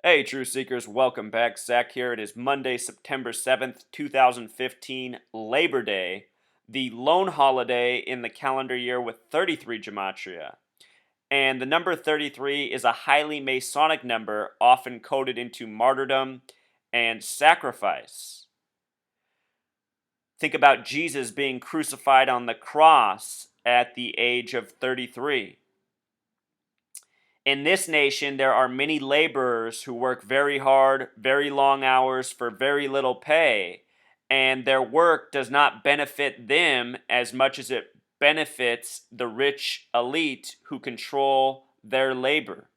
Hey, Truth Seekers, welcome back. Zach here. It is Monday, September 7th, 2015, Labor Day, the lone holiday in the calendar year with 33 gematria. And the number 33 is a highly Masonic number, often coded into martyrdom and sacrifice. Think about Jesus being crucified on the cross at the age of 33. In this nation, there are many laborers who work very hard, very long hours for very little pay, and their work does not benefit them as much as it benefits the rich elite who control their labor.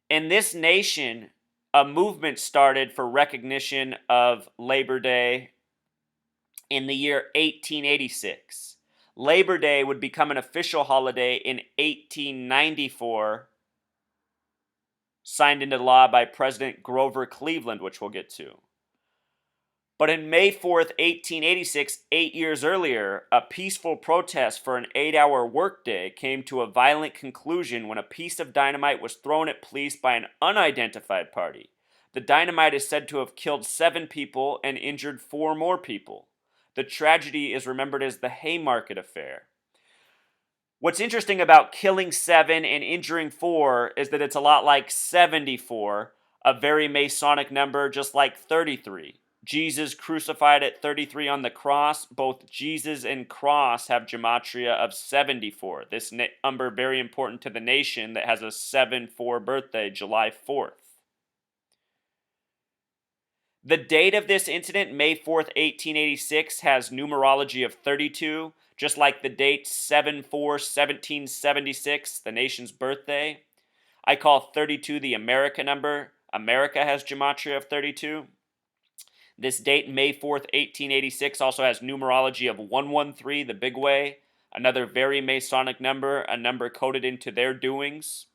In this nation, a movement started for recognition of Labor Day in the year 1886. Labor Day would become an official holiday in 1894, signed into law by President Grover Cleveland, which we'll get to. But in May 4th, 1886, 8 years earlier, a peaceful protest for an 8-hour workday came to a violent conclusion when a piece of dynamite was thrown at police by an unidentified party. The dynamite is said to have killed 7 people and injured 4 more people. The tragedy is remembered as the Haymarket Affair. What's interesting about killing 7 and injuring 4 is that it's a lot like 74, a very Masonic number, just like 33. Jesus crucified at 33 on the cross. Both Jesus and cross have gematria of 74. This number very important to the nation that has a 7-4 birthday, July 4th. The date of this incident, May 4th, 1886, has numerology of 32, just like the date 7-4-1776, the nation's birthday. I call 32 the America number. America has gematria of 32. This date, May 4th, 1886, also has numerology of 113, the big way, another very Masonic number, a number coded into their doings.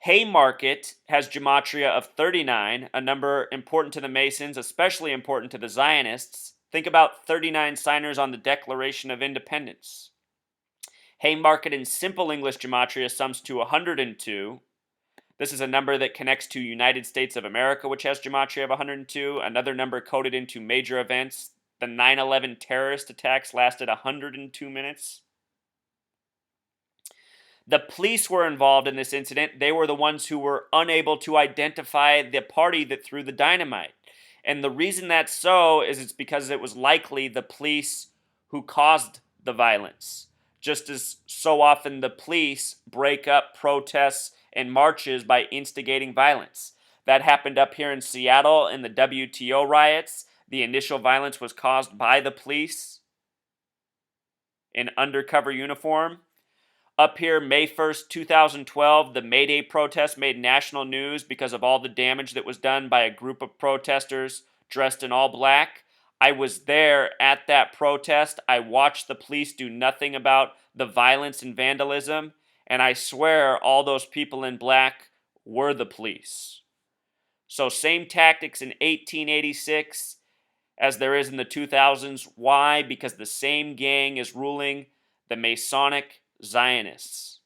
Haymarket has gematria of 39, a number important to the Masons, especially important to the Zionists. Think about 39 signers on the Declaration of Independence. Haymarket in simple English gematria sums to 102. This is a number that connects to United States of America, which has gematria of 102. Another number coded into major events. The 9/11 terrorist attacks lasted 102 minutes. The police were involved in this incident. They were the ones who were unable to identify the party that threw the dynamite. And the reason that's so is it's because it was likely the police who caused the violence. Just as so often the police break up protests and marches by instigating violence. That happened up here in Seattle in the WTO riots. The initial violence was caused by the police in undercover uniform. Up here, May 1st, 2012, the May Day protest made national news because of all the damage that was done by a group of protesters dressed in all black. I was there at that protest. I watched the police do nothing about the violence and vandalism, and I swear all those people in black were the police. So same tactics in 1886 as there is in the 2000s. Why? Because the same gang is ruling, the Masonic Zionists.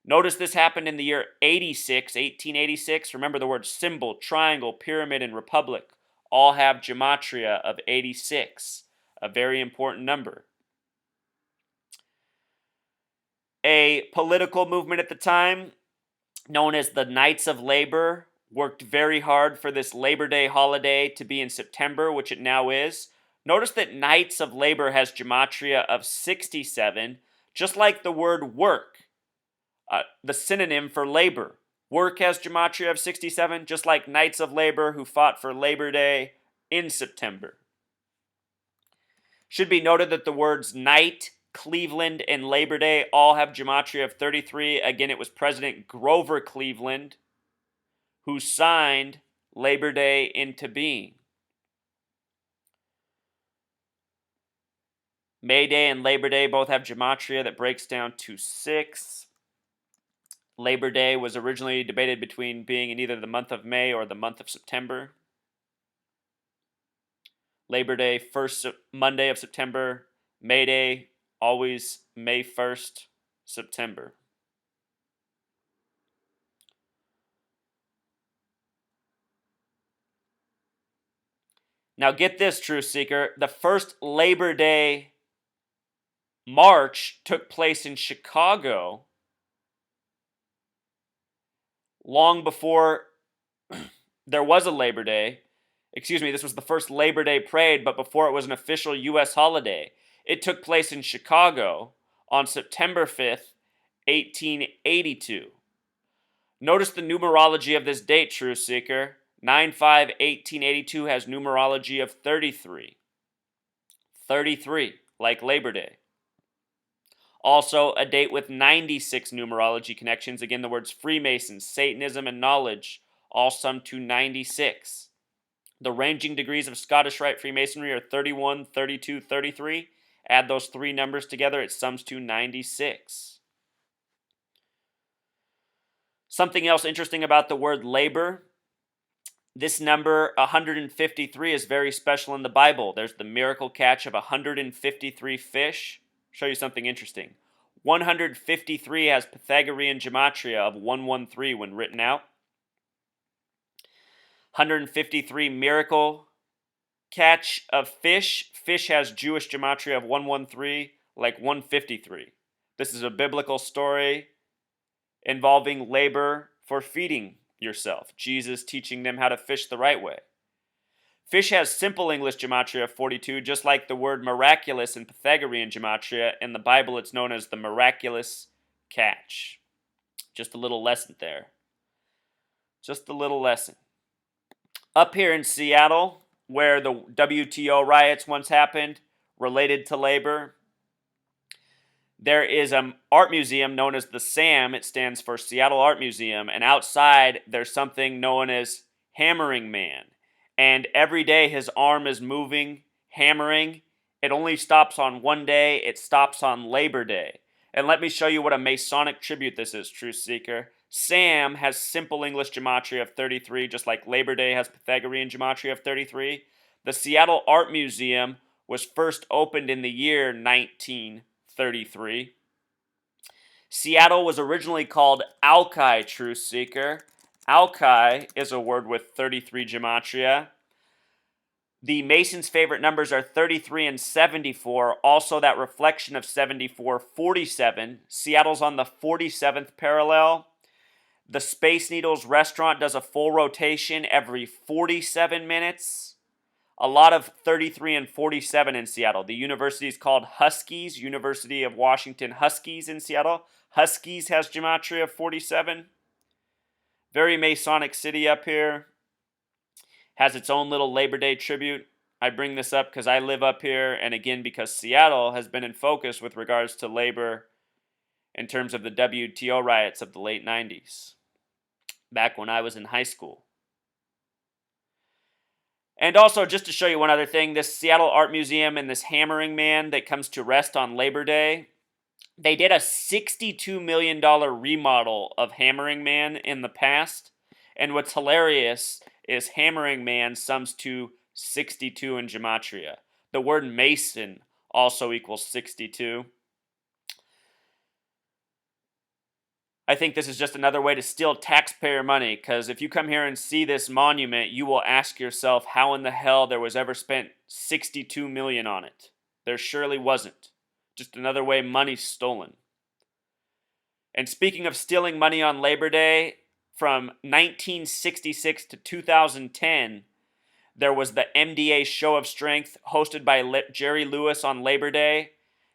Notice this happened in the year 1886. Remember the words symbol, triangle, pyramid, and republic all have gematria of 86, a very important number. A political movement at the time known as the Knights of Labor worked very hard for this Labor Day holiday to be in September, which it now is. Notice that Knights of Labor has gematria of 67, just like the word work, the synonym for labor. Work has gematria of 67, just like Knights of Labor who fought for Labor Day in September. Should be noted that the words Knight, Cleveland, and Labor Day all have gematria of 33. Again, it was President Grover Cleveland who signed Labor Day into being. May Day and Labor Day both have gematria that breaks down to 6. Labor Day was originally debated between being in either the month of May or the month of September. Labor Day, first Monday of September. May Day, always May 1st, September. Now get this, Truth Seeker. The first Labor Day march took place in Chicago long before there was a Labor Day. Excuse me, this was the first Labor Day parade, but before it was an official U.S. holiday. It took place in Chicago on September 5th, 1882. Notice the numerology of this date, Truth Seeker. 9/5/1882 has numerology of 33. 33, like Labor Day. Also, a date with 96 numerology connections. Again, the words Freemasons, Satanism, and knowledge all sum to 96. The ranging degrees of Scottish Rite Freemasonry are 31, 32, 33. Add those three numbers together, it sums to 96. Something else interesting about the word labor. This number, 153, is very special in the Bible. There's the miracle catch of 153 fish. Show you something interesting. 153 has Pythagorean gematria of 113 when written out. 153 miracle catch of fish. Fish has Jewish gematria of 113, like 153. This is a biblical story involving labor for feeding yourself. Jesus teaching them how to fish the right way. Fish has simple English gematria of 42, just like the word miraculous in Pythagorean gematria. In the Bible, it's known as the miraculous catch. Just a little lesson there. Just a little lesson. Up here in Seattle, where the WTO riots once happened, related to labor, there is an art museum known as the SAM. It stands for Seattle Art Museum. And outside, there's something known as Hammering Man. And every day his arm is moving, hammering. It only stops on one day. It stops on Labor Day. And let me show you what a Masonic tribute this is, Truth Seeker. Sam has simple English gematria of 33, just like Labor Day has Pythagorean gematria of 33. The Seattle Art Museum was first opened in the year 1933. Seattle was originally called Alki, Truth Seeker. Alki is a word with 33 gematria. The Masons' favorite numbers are 33 and 74. Also, that reflection of 74, 47. Seattle's on the 47th parallel. The Space Needles restaurant does a full rotation every 47 minutes. A lot of 33 and 47 in Seattle. The university is called Huskies, University of Washington Huskies in Seattle. Huskies has gematria of 47. Very Masonic city up here. Has its own little Labor Day tribute. I bring this up because I live up here, and again because Seattle has been in focus with regards to labor in terms of the WTO riots of the late 90s, back when I was in high school. And also, just to show you one other thing, this Seattle Art Museum and this Hammering Man that comes to rest on Labor Day, they did a $62 million remodel of Hammering Man in the past. And what's hilarious is Hammering Man sums to 62 in gematria. The word Mason also equals 62. I think this is just another way to steal taxpayer money, because if you come here and see this monument, you will ask yourself how in the hell there was ever spent 62 million on it. There surely wasn't. Just another way money's stolen. And speaking of stealing money on Labor Day, from 1966 to 2010, there was the MDA Show of Strength hosted by Jerry Lewis on Labor Day.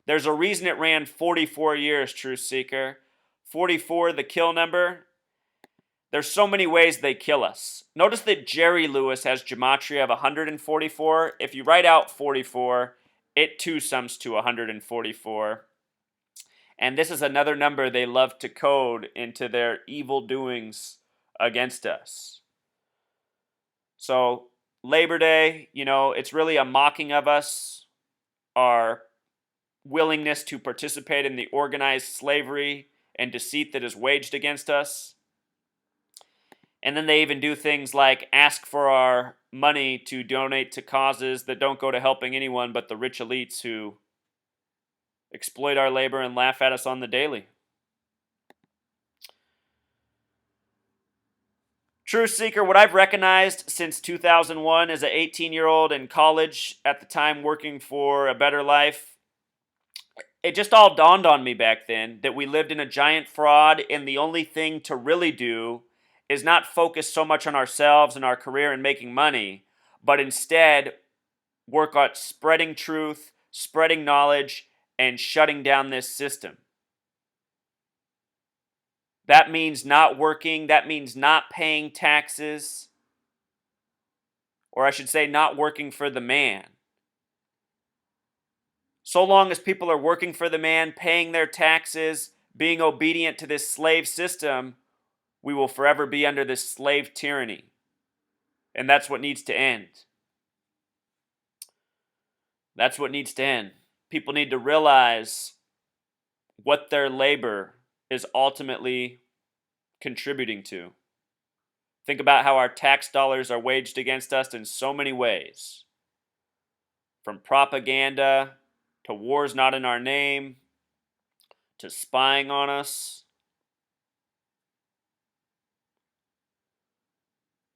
There's a reason it ran 44 years, Truth Seeker. 44, the kill number. There's so many ways they kill us. Notice that Jerry Lewis has gematria of 144. If you write out 44, it too sums to 144. And this is another number they love to code into their evil doings against us. So, Labor Day, it's really a mocking of us, our willingness to participate in the organized slavery and deceit that is waged against us. And then they even do things like ask for our money to donate to causes that don't go to helping anyone but the rich elites who exploit our labor and laugh at us on the daily. Truth Seeker, what I've recognized since 2001 as an 18-year-old in college, at the time working for a better life, it just all dawned on me back then that we lived in a giant fraud, and the only thing to really do is not focus so much on ourselves and our career and making money, but instead work on spreading truth, spreading knowledge, and shutting down this system. That means not working, that means not paying taxes, or I should say, not working for the man. So long as people are working for the man, paying their taxes, being obedient to this slave system, we will forever be under this slave tyranny. And that's what needs to end. That's what needs to end. People need to realize what their labor is ultimately contributing to. Think about how our tax dollars are waged against us in so many ways. From propaganda, to wars not in our name, to spying on us.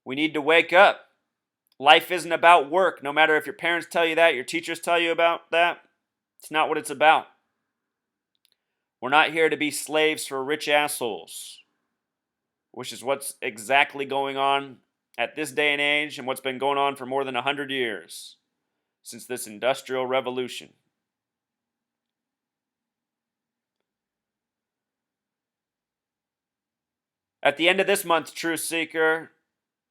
We need to wake up. Life isn't about work, no matter if your parents tell you that, your teachers tell you about that. It's not what it's about. We're not here to be slaves for rich assholes, which is what's exactly going on at this day and age and what's been going on for more than 100 years since this industrial revolution. At the end of this month, Truth Seeker,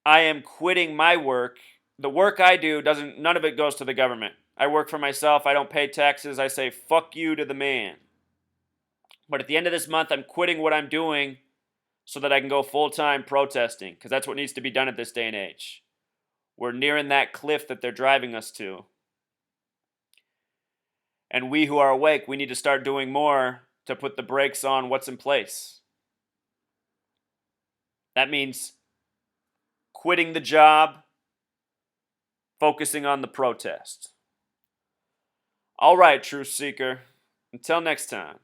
I am quitting my work. The work I do none of it goes to the government. I work for myself. I don't pay taxes. I say fuck you to the man. But at the end of this month, I'm quitting what I'm doing so that I can go full-time protesting, because that's what needs to be done at this day and age. We're nearing that cliff that they're driving us to. And we who are awake, we need to start doing more to put the brakes on what's in place. That means quitting the job, focusing on the protest. All right, Truth Seeker. Until next time.